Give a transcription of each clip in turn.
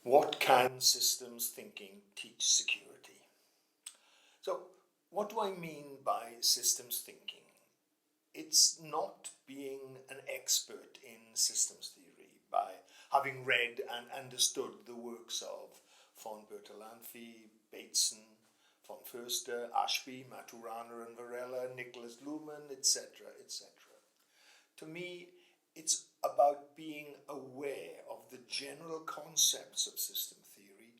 What can systems thinking teach security? So, what do I mean by systems thinking? It's not being an expert in systems theory by having read and understood the works of von Bertalanffy, Bateson, von Förster, Ashby, Maturana and Varela, Nicholas Luhmann, etc., etc. To me, it's about being aware of the general concepts of system theory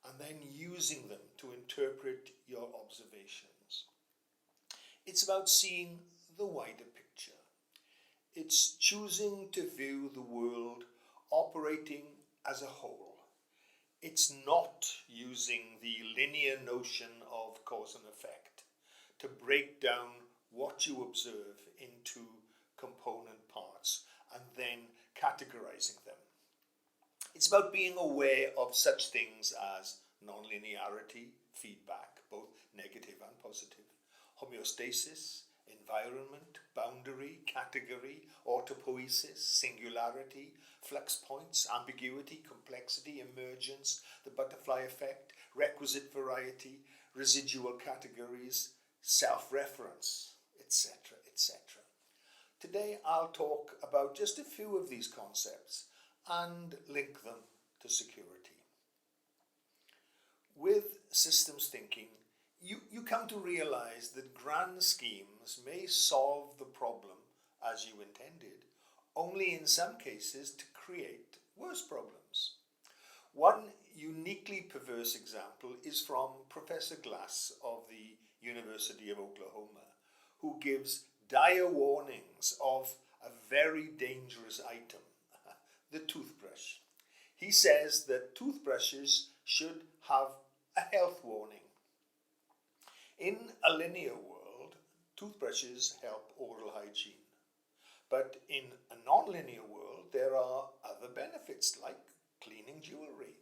and then using them to interpret your observations. It's about seeing the wider picture. It's choosing to view the world operating as a whole. It's not using the linear notion of cause and effect to break down what you observe into component parts and then categorizing them. It's about being aware of such things as nonlinearity, feedback, both negative and positive, homeostasis, environment, boundary, category, autopoiesis, singularity, flux points, ambiguity, complexity, emergence, the butterfly effect, requisite variety, residual categories, self-reference, etc., etc. Today I'll talk about just a few of these concepts and link them to security. With systems thinking, you come to realize that grand schemes may solve the problem as you intended, only in some cases to create worse problems. One uniquely perverse example is from Professor Glass of the University of Oklahoma, who gives dire warnings of a very dangerous item, the toothbrush. He says that toothbrushes should have a health warning. In a linear world, toothbrushes help oral hygiene. But in a non-linear world, there are other benefits like cleaning jewelry.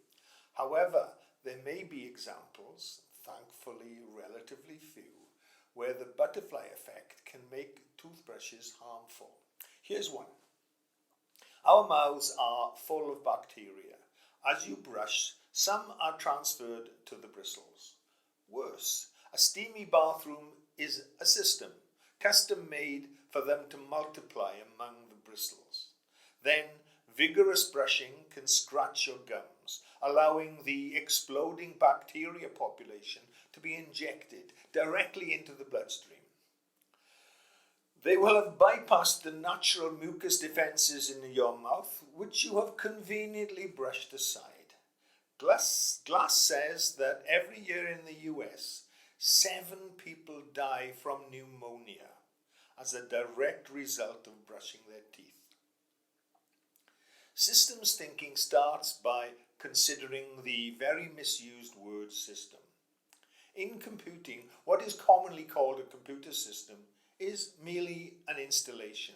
However, there may be examples, thankfully relatively few, where the butterfly effect can make toothbrushes harmful. Here's one. Our mouths are full of bacteria. As you brush, some are transferred to the bristles. Worse, a steamy bathroom is a system, custom made for them to multiply among the bristles. Then, vigorous brushing can scratch your gums, allowing the exploding bacteria population to be injected directly into the bloodstream. They will have bypassed the natural mucus defenses in your mouth, which you have conveniently brushed aside. Glass says that every year in the US, 7 people die from pneumonia as a direct result of brushing their teeth. Systems thinking starts by considering the very misused word system. In computing, what is commonly called a computer system is merely an installation.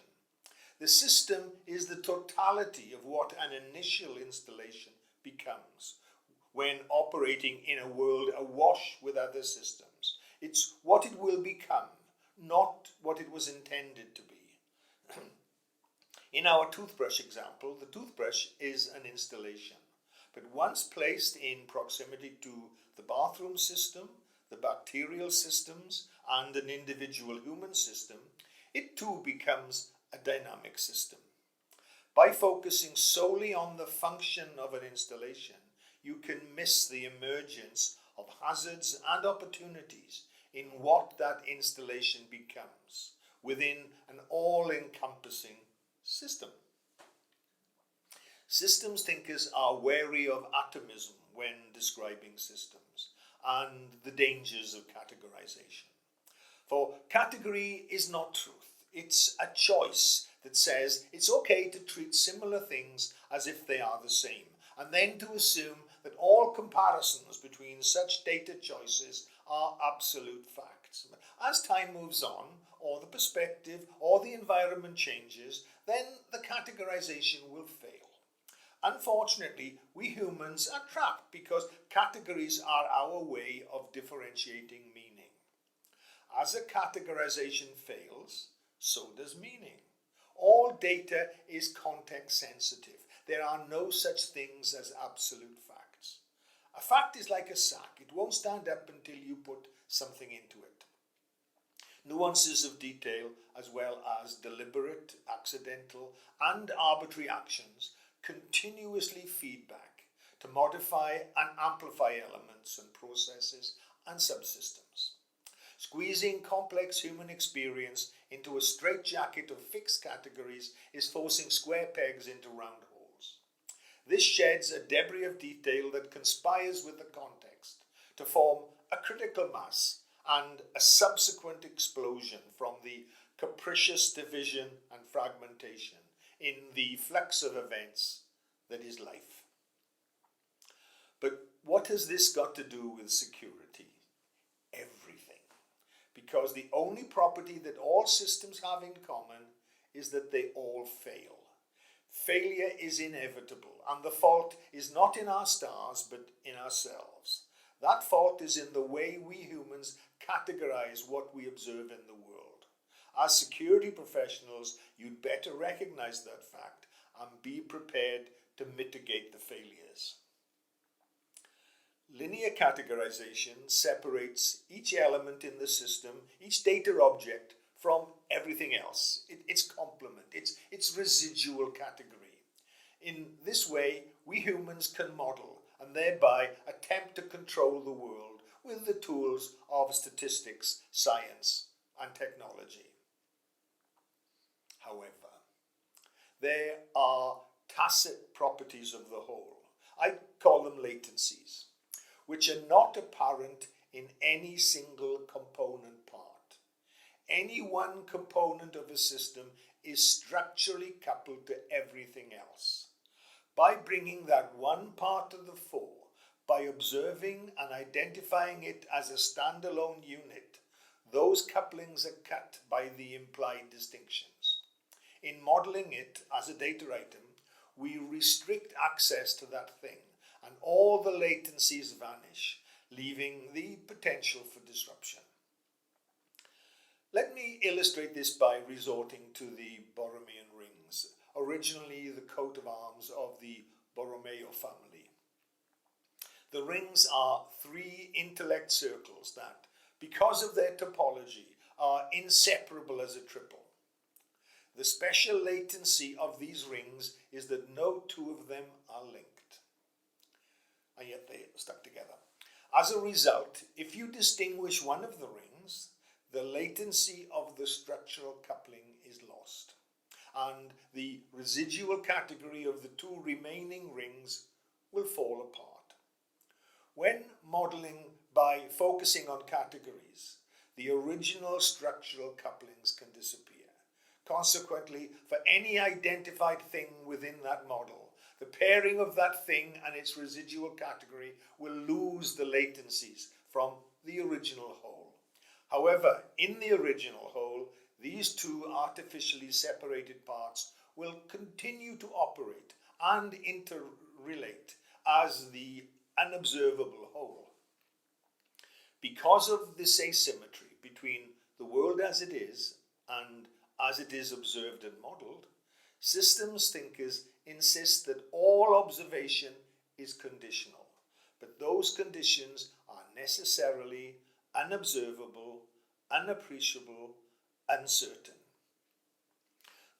The system is the totality of what an initial installation becomes when operating in a world awash with other systems. It's what it will become, not what it was intended to be. In our toothbrush example, the toothbrush is an installation, but once placed in proximity to the bathroom system, the bacterial systems, and an individual human system, it too becomes a dynamic system. By focusing solely on the function of an installation, you can miss the emergence of hazards and opportunities in what that installation becomes within an all-encompassing system. Systems thinkers are wary of atomism when describing systems and the dangers of categorization. For category is not truth. It's a choice that says it's okay to treat similar things as if they are the same, and then to assume that all comparisons between such data choices are absolute facts. As time moves on, or the perspective or the environment changes, then the categorization will fail. Unfortunately, we humans are trapped because categories are our way of differentiating meaning. As a categorization fails, so does meaning. All data is context sensitive. there are no such things as absolute facts. A fact is like a sack. It won't stand up until you put something into it. Nuances of detail, as well as deliberate, accidental, and arbitrary actions, continuously feed back to modify and amplify elements and processes and subsystems. Squeezing complex human experience into a straitjacket of fixed categories is forcing square pegs into round holes. This sheds a debris of detail that conspires with the context to form a critical mass and a subsequent explosion from the capricious division and fragmentation in the flux of events that is life. But what has this got to do with security? Everything. Because the only property that all systems have in common is that they all fail. Failure is inevitable, and the fault is not in our stars but in ourselves. That fault is in the way we humans categorize what we observe in the world. As security professionals, you'd better recognize that fact and be prepared to mitigate the failures. Linear categorization separates each element in the system, each data object, from everything else. Its complement, its residual category. In this way, we humans can model and thereby attempt to control the world with the tools of statistics, science, and technology. However, there are tacit properties of the whole. I call them latencies, which are not apparent in any single component part. Any one component of a system is structurally coupled to everything else. By bringing that one part to the fore, by observing and identifying it as a standalone unit, those couplings are cut by the implied distinctions. In modeling it as a data item, we restrict access to that thing, and all the latencies vanish, leaving the potential for disruption. Let me illustrate this by resorting to the Borromean rings, originally the coat of arms of the Borromeo family. The rings are three intellect circles that, because of their topology, are inseparable as a triple. The special latency of these rings is that no two of them are linked, and yet they are stuck together. As a result, if you distinguish one of the rings, the latency of the structural coupling is lost, and the residual category of the two remaining rings will fall apart. When modeling by focusing on categories, the original structural couplings can disappear. Consequently, for any identified thing within that model, the pairing of that thing and its residual category will lose the latencies from the original whole. However, in the original whole, these two artificially separated parts will continue to operate and interrelate as the unobservable whole. Because of this asymmetry between the world as it is and as it is observed and modeled, systems thinkers insist that all observation is conditional, but those conditions are necessarily unobservable, unappreciable, uncertain.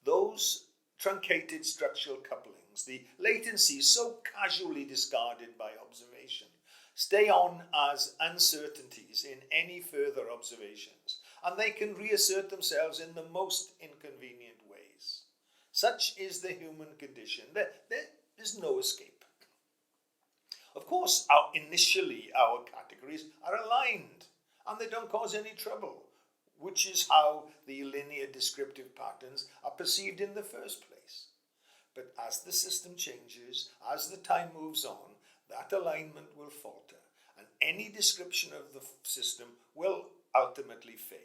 Those truncated structural couplings, the latencies so casually discarded by observation, stay on as uncertainties in any further observations, and they can reassert themselves in the most inconvenient ways. Such is the human condition. There is no escape. Of course, initially our categories are aligned, and they don't cause any trouble, which is how the linear descriptive patterns are perceived in the first place. But as the system changes, as the time moves on, that alignment will falter, and any description of the system will ultimately fail.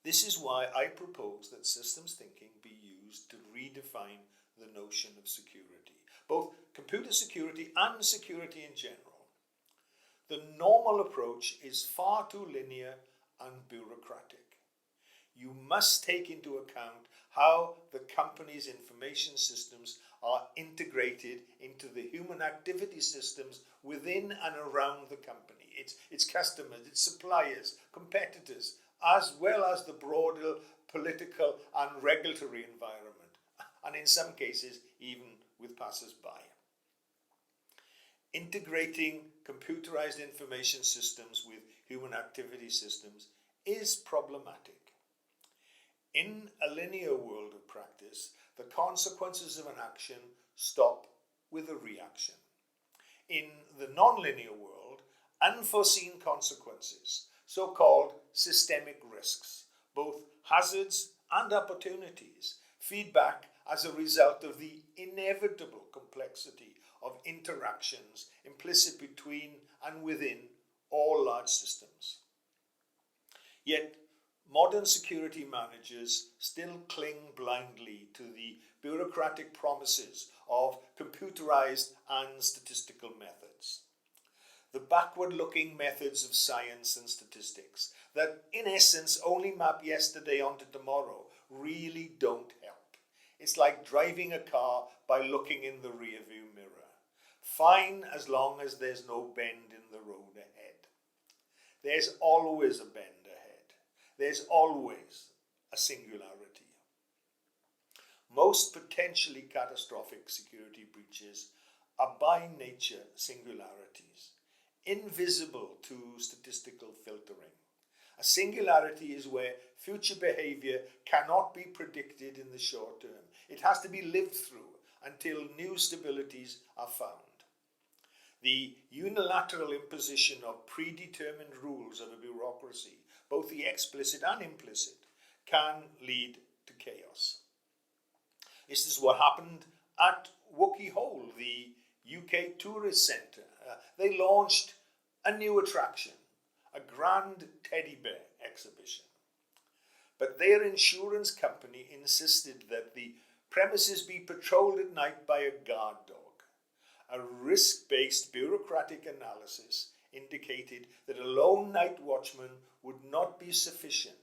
This is why I propose that systems thinking be used to redefine the notion of security, both computer security and security in general. The normal approach is far too linear and bureaucratic. you must take into account how the company's information systems are integrated into the human activity systems within and around the company, its customers, its suppliers, competitors, as well as the broader political and regulatory environment, and in some cases even with passers-by. Integrating computerized information systems with human activity systems is problematic. In a linear world of practice, the consequences of an action stop with a reaction. In the non-linear world, unforeseen consequences, so-called systemic risks, both hazards and opportunities, feed back as a result of the inevitable complexity of interactions implicit between and within all large systems. Yet, modern security managers still cling blindly to the bureaucratic promises of computerized and statistical methods. The backward-looking methods of science and statistics that, in essence, only map yesterday onto tomorrow really don't help. It's like driving a car by looking in the rearview mirror. Fine as long as there's no bend in the road ahead. There's always a bend ahead. There's always a singularity. Most potentially catastrophic security breaches are by nature singularities, invisible to statistical filtering. A singularity is where future behavior cannot be predicted in the short term. It has to be lived through until new stabilities are found. The unilateral imposition of predetermined rules of a bureaucracy, both the explicit and implicit, can lead to chaos. This is what happened at Wookey Hole, the UK tourist centre. They launched a new attraction, a grand teddy bear exhibition. But their insurance company insisted that the premises be patrolled at night by a guard dog. A risk-based bureaucratic analysis indicated that a lone night watchman would not be sufficient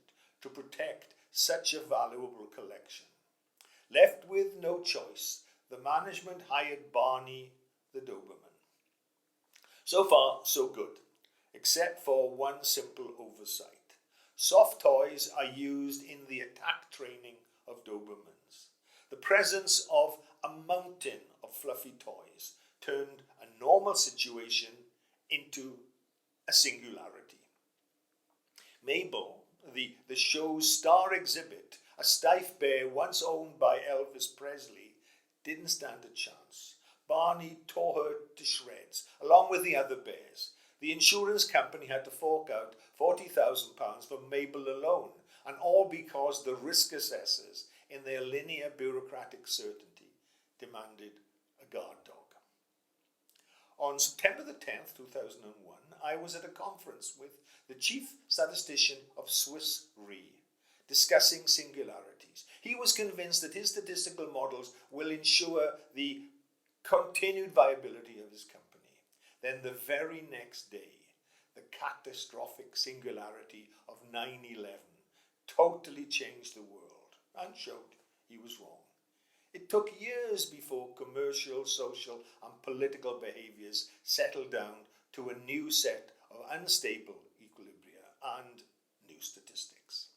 to protect such a valuable collection. Left with no choice, the management hired Barney the Doberman. So far, so good, except for one simple oversight. Soft toys are used in the attack training of Dobermans. The presence of a mountain of fluffy toys turned a normal situation into a singularity. Mabel, the show's star exhibit, a stiff bear once owned by Elvis Presley, didn't stand a chance. Barney tore her to shreds, along with the other bears. The insurance company had to fork out £40,000 for Mabel alone, and all because the risk assessors, in their linear bureaucratic certainty, demanded a guard dog. On September the 10th, 2001, I was at a conference with the chief statistician of Swiss Re, discussing singularities. He was convinced that his statistical models will ensure the continued viability of his company. Then the very next day, the catastrophic singularity of 9/11 totally changed the world and showed he was wrong. It took years before commercial, social, and political behaviors settled down to a new set of unstable equilibria and new statistics.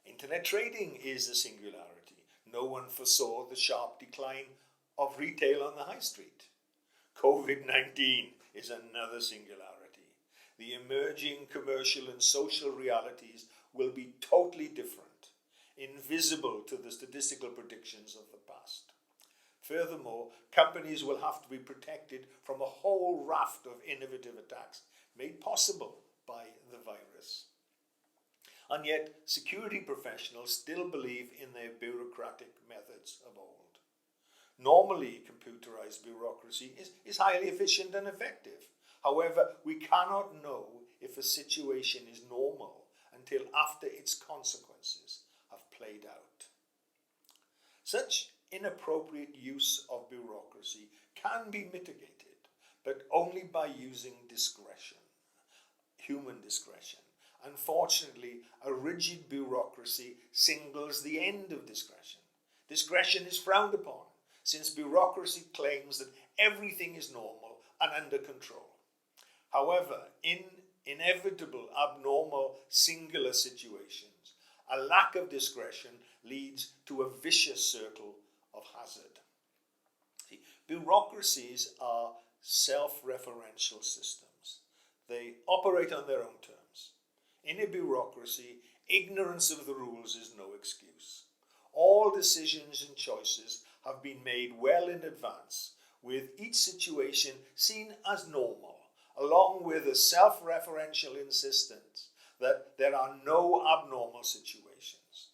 Internet trading is a singularity. No one foresaw the sharp decline of retail on the high street. COVID-19 is another singularity. The emerging commercial and social realities will be totally different, invisible to the statistical predictions of the past. Furthermore, companies will have to be protected from a whole raft of innovative attacks made possible by the virus. And yet, security professionals still believe in their bureaucratic methods of old. Normally, computerized bureaucracy is highly efficient and effective. However, we cannot know if a situation is normal until after its consequences have played out. Such inappropriate use of bureaucracy can be mitigated, but only by using discretion, human discretion, Unfortunately, a rigid bureaucracy singles the end of discretion. Discretion is frowned upon, since bureaucracy claims that everything is normal and under control. However, in inevitable, abnormal, singular situations, a lack of discretion leads to a vicious circle of hazard. See, bureaucracies are self-referential systems. They operate on their own terms. In a bureaucracy, ignorance of the rules is no excuse. All decisions and choices have been made well in advance, with each situation seen as normal, along with a self-referential insistence that there are no abnormal situations.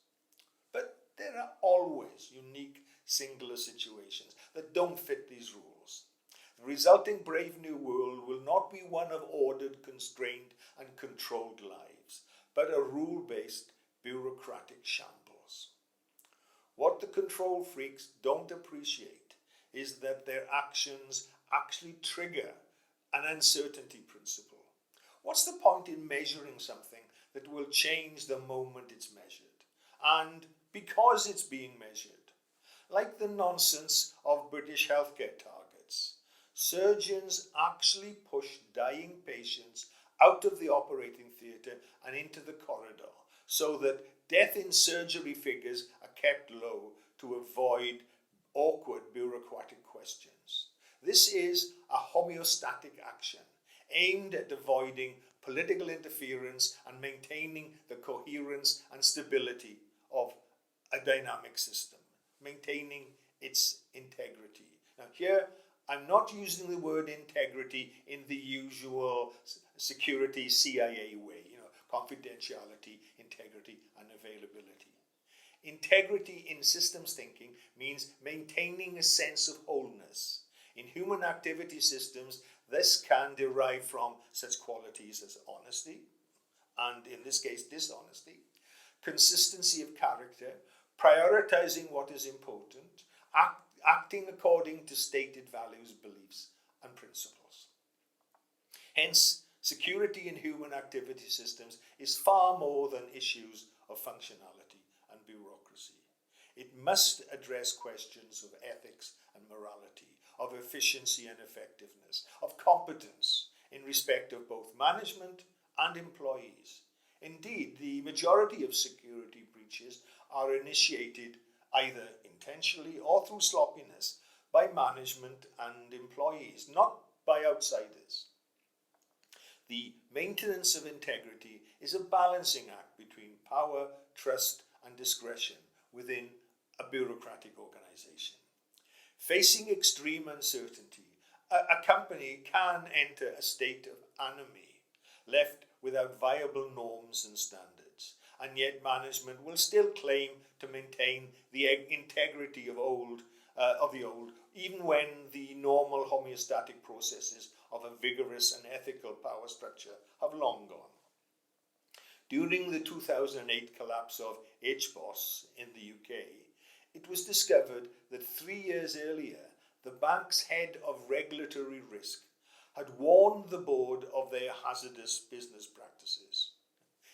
But there are always unique, singular situations that don't fit these rules. The resulting brave new world will not be one of ordered, constrained, and controlled lives, but a rule-based, bureaucratic shambles. What the control freaks don't appreciate is that their actions actually trigger an uncertainty principle. What's the point in measuring something that will change the moment it's measured? And because it's being measured, like the nonsense of British healthcare targets, surgeons actually push dying patients out of the operating theatre and into the corridor so that death in surgery figures are kept low to avoid awkward bureaucratic questions. This is a homeostatic action aimed at avoiding political interference and maintaining the coherence and stability of a dynamic system, maintaining its integrity. Now here, I'm not using the word integrity in the usual security CIA way, confidentiality, integrity, and availability. Integrity in systems thinking means maintaining a sense of wholeness. In human activity systems, this can derive from such qualities as honesty, and in this case, dishonesty, consistency of character, prioritizing what is important, acting according to stated values, beliefs, and principles. Hence, security in human activity systems is far more than issues of functionality and bureaucracy. It must address questions of ethics and morality, of efficiency and effectiveness, of competence in respect of both management and employees. Indeed, the majority of security breaches are initiated either intentionally or through sloppiness by management and employees, not by outsiders. The maintenance of integrity is a balancing act between power, trust, and discretion within a bureaucratic organization. Facing extreme uncertainty, a company can enter a state of anomie, left without viable norms and standards, and yet management will still claim to maintain the integrity of the old, even when the normal homeostatic processes of a vigorous and ethical power structure have long gone. During the 2008 collapse of HBOS in the UK, it was discovered that 3 years earlier, the bank's head of regulatory risk had warned the board of their hazardous business practices.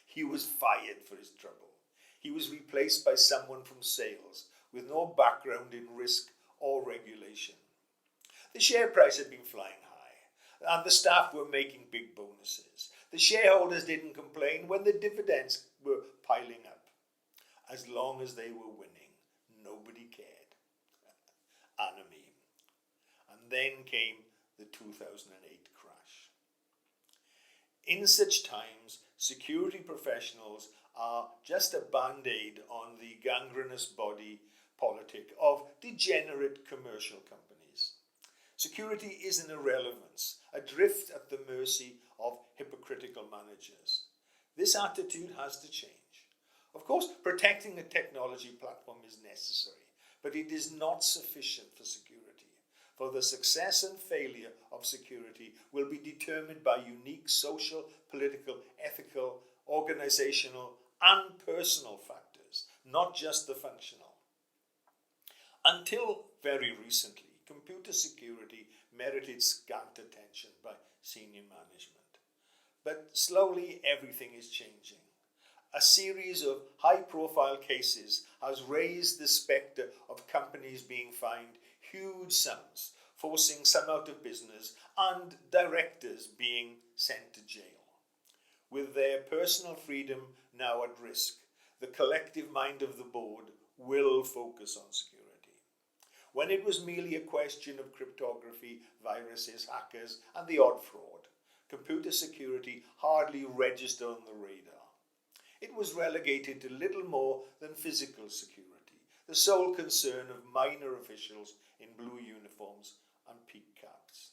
He was fired for his trouble. He was replaced by someone from sales with no background in risk or regulation. The share price had been flying high, and the staff were making big bonuses. The shareholders didn't complain when the dividends were piling up. As long as they were winning, nobody cared. Anomie. And then came the 2008 crash. In such times, security professionals are just a band-aid on the gangrenous body politic of degenerate commercial companies. Security is an irrelevance, adrift at the mercy of hypocritical managers. This attitude has to change. Of course, protecting a technology platform is necessary, but it is not sufficient for security. For the success and failure of security will be determined by unique social, political, ethical, organizational, and personal factors, not just the functional. Until very recently, computer security merited scant attention by senior management. But slowly everything is changing. A series of high-profile cases has raised the spectre of companies being fined huge sums, forcing some out of business, and directors being sent to jail. With their personal freedom now at risk, the collective mind of the board will focus on security. When it was merely a question of cryptography, viruses, hackers, and the odd fraud, computer security hardly registered on the radar. It was relegated to little more than physical security, the sole concern of minor officials in blue uniforms and peak caps.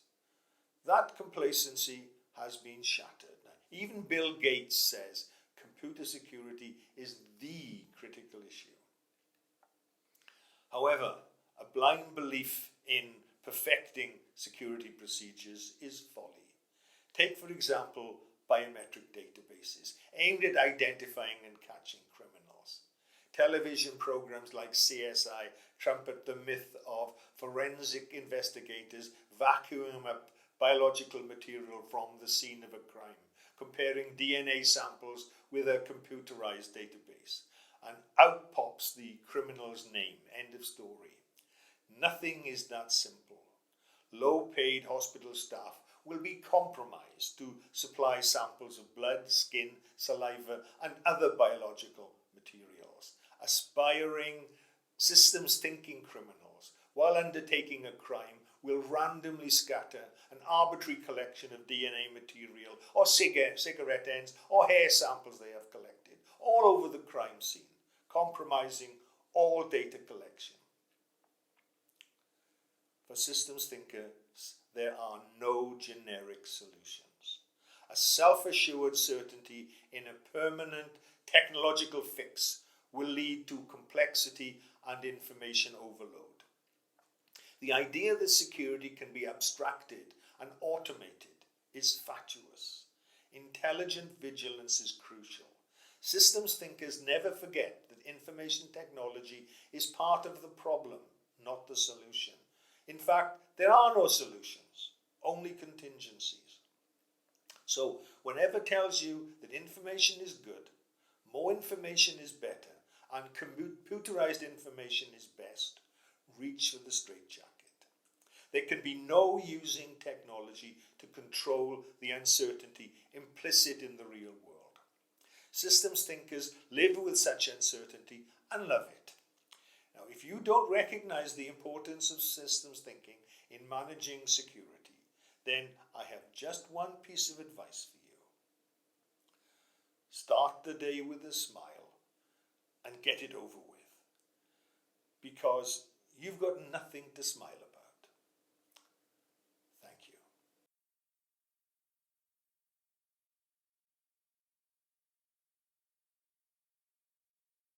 That complacency has been shattered. Even Bill Gates says computer security is the critical issue. However, a blind belief in perfecting security procedures is folly. Take, for example, biometric databases aimed at identifying and catching criminals. Television programs like CSI trumpet the myth of forensic investigators vacuuming up biological material from the scene of a crime, comparing DNA samples with a computerized database. And out pops the criminal's name. End of story. Nothing is that simple. Low-paid hospital staff will be compromised to supply samples of blood, skin, saliva, and other biological materials. Aspiring systems-thinking criminals, while undertaking a crime, will randomly scatter an arbitrary collection of DNA material or cigarette ends or hair samples they have collected all over the crime scene, compromising all data collection. For systems thinkers, there are no generic solutions. A self-assured certainty in a permanent technological fix will lead to complexity and information overload. The idea that security can be abstracted and automated is fatuous. Intelligent vigilance is crucial. Systems thinkers never forget that information technology is part of the problem, not the solution. In fact, there are no solutions, only contingencies. So, whenever tells you that information is good, more information is better, and computerized information is best, reach for the straitjacket. There can be no using technology to control the uncertainty implicit in the real world. Systems thinkers live with such uncertainty and love it. Now, if you don't recognize the importance of systems thinking in managing security, then I have just one piece of advice for you. Start the day with a smile and get it over with, because you've got nothing to smile about.